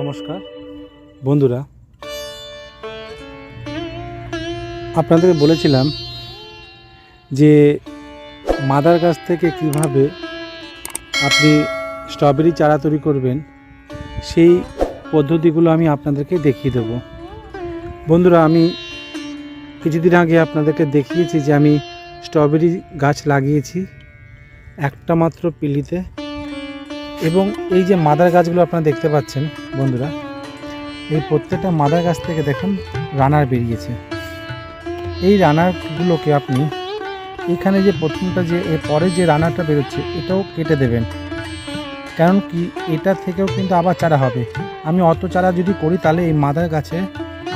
নমস্কার বন্ধুরা, আপনাদের বলেছিলাম যে মাদার গাছ থেকে কিভাবে আপনি স্ট্রবেরি চারা তৈরি করবেন সেই পদ্ধতিগুলো আমি আপনাদেরকে দেখিয়ে দেব। বন্ধুরা, আমি কিছুদিন আগে আপনাদেরকে দেখিয়েছি যে আমি স্ট্রবেরি গাছ লাগিয়েছি একটা মাত্র পিলিতে, এবং এই যে মাদার গাছগুলো আপনারা দেখতে পাচ্ছেন বন্ধুরা, এই প্রত্যেকটা মাদার গাছ থেকে দেখুন রানার বেরিয়েছে। এই রানারগুলোকে আপনি এখানে যে প্রথমটা যে এর পরে যে রানারটা বেরোচ্ছে এটাও কেটে দেবেন, কারণ কি এটা থেকেও কিন্তু আবার চারা হবে। আমি অত চারা যদি করি তাহলে এই মাদার গাছে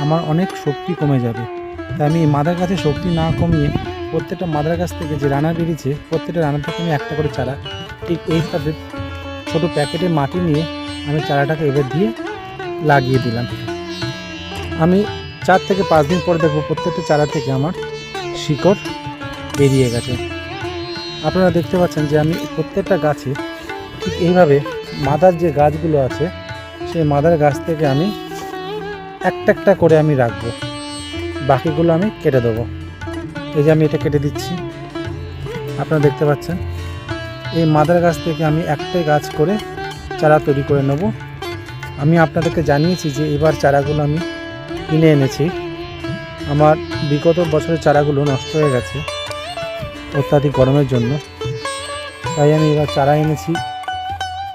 আমার অনেক শক্তি কমে যাবে। তাই আমি এই মাদার গাছে শক্তি না কমিয়ে প্রত্যেকটা মাদার গাছ থেকে যে রানার বেরিয়েছে প্রত্যেকটা রানার থেকে আমি একটা করে চারা ঠিক এইভাবে ছোটো প্যাকেটে মাটি নিয়ে আমি চারাটাকে এবার দিয়ে লাগিয়ে দিলাম। আমি 4 থেকে 5 দিন পরে দেখব প্রত্যেকটা চারা থেকে আমার শিকড় বেরিয়ে গেছে। আপনারা দেখতে পাচ্ছেন যে আমি প্রত্যেকটা গাছে ঠিক এইভাবে মাদার যে গাছগুলো আছে সেই মাদার গাছ থেকে আমি একটা একটা করে আমি রাখবো, বাকিগুলো আমি কেটে দেবো। এই যে আমি এটা কেটে দিচ্ছি, আপনারা দেখতে পাচ্ছেন। এই মাদার গাছ থেকে আমি একটাই গাছ করে চারা তৈরি করে নেব। আমি আপনাদেরকে জানিয়েছি যে এবার চারাগুলো আমি কিনে এনেছি। আমার বিগত বছরের চারাগুলো নষ্ট হয়ে গেছে অত্যাধিক গরমের জন্য, তাই আমি এবার চারা এনেছি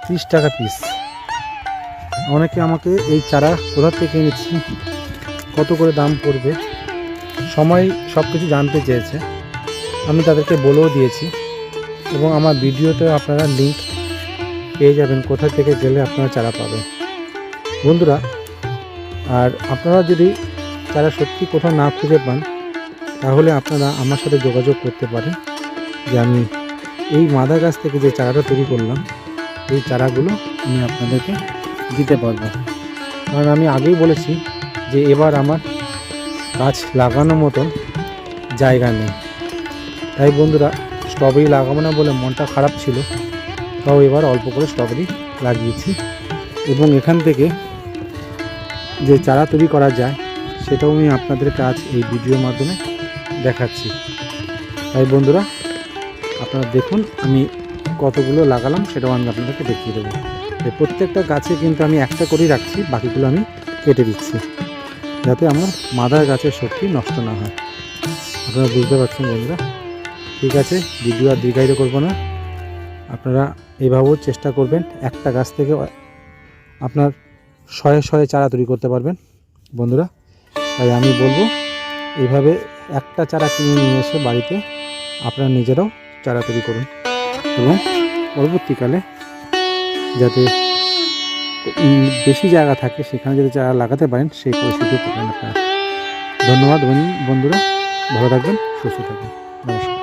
30 টাকা পিস। অনেকে আমাকে এই চারা কোথা থেকে এনেছি, কত করে দাম পড়বে, সময় সব কিছু জানতে চেয়েছে। আমি তাদেরকে বলেও দিয়েছি, এবং আমার ভিডিওতে আপনারা লিংক পেয়ে যাবেন কোথা থেকে গেলে আপনারা চারা পাবেন বন্ধুরা। আর আপনারা যদি চারা সত্যি কোথাও না খুঁজে পান তাহলে আপনারা আমার সাথে যোগাযোগ করতে পারেন, যে আমি এই মাদার গাছ থেকে যে চারাটা তৈরি করলাম এই চারাগুলো আমি আপনাদেরকে দিতে পারবো। কারণ আমি আগেই বলেছি যে এবার আমার গাছ লাগানোর মতন জায়গা নেই। তাই বন্ধুরা, স্ট্রবেরি লাগাবো না বলে মনটা খারাপ ছিল, তাও এবার অল্প করে স্ট্রবেরি লাগিয়েছি, এবং এখান থেকে যে চারা তৈরি করা যায় সেটাও আমি আপনাদেরকে আজ এই ভিডিওর মাধ্যমে দেখাচ্ছি। তাই বন্ধুরা, আপনারা দেখুন আমি কতগুলো লাগালাম সেটাও আমি আপনাদেরকে দেখিয়ে দেবো। প্রত্যেকটা গাছে কিন্তু আমি একটা করেই রাখছি, বাকিগুলো আমি কেটে দিচ্ছি যাতে আমার মাদার গাছের শক্তি নষ্ট না হয়। আপনারা বুঝতে পারছেন বন্ধুরা। ঠিক আছে, ভিডিও আর দীর্ঘায়িত করবো না। আপনারা এভাবেও চেষ্টা করবেন, একটা গাছ থেকে আপনার শয়ে চারা তৈরি করতে পারবেন বন্ধুরা। তাই আমি বলবো এইভাবে একটা চারা কিনে নিয়ে এসে বাড়িতে আপনারা নিজেরাও চারা তৈরি করুন, এবং পরবর্তীকালে যাতে বেশি জায়গা থাকে সেখানে যদি চারা লাগাতে পারেন সেই পরিস্থিতিও পাবেন আপনারা। ধন্যবাদ বন্ধুরা, ভালো থাকবেন, সুস্থ থাকবেন, নমস্কার।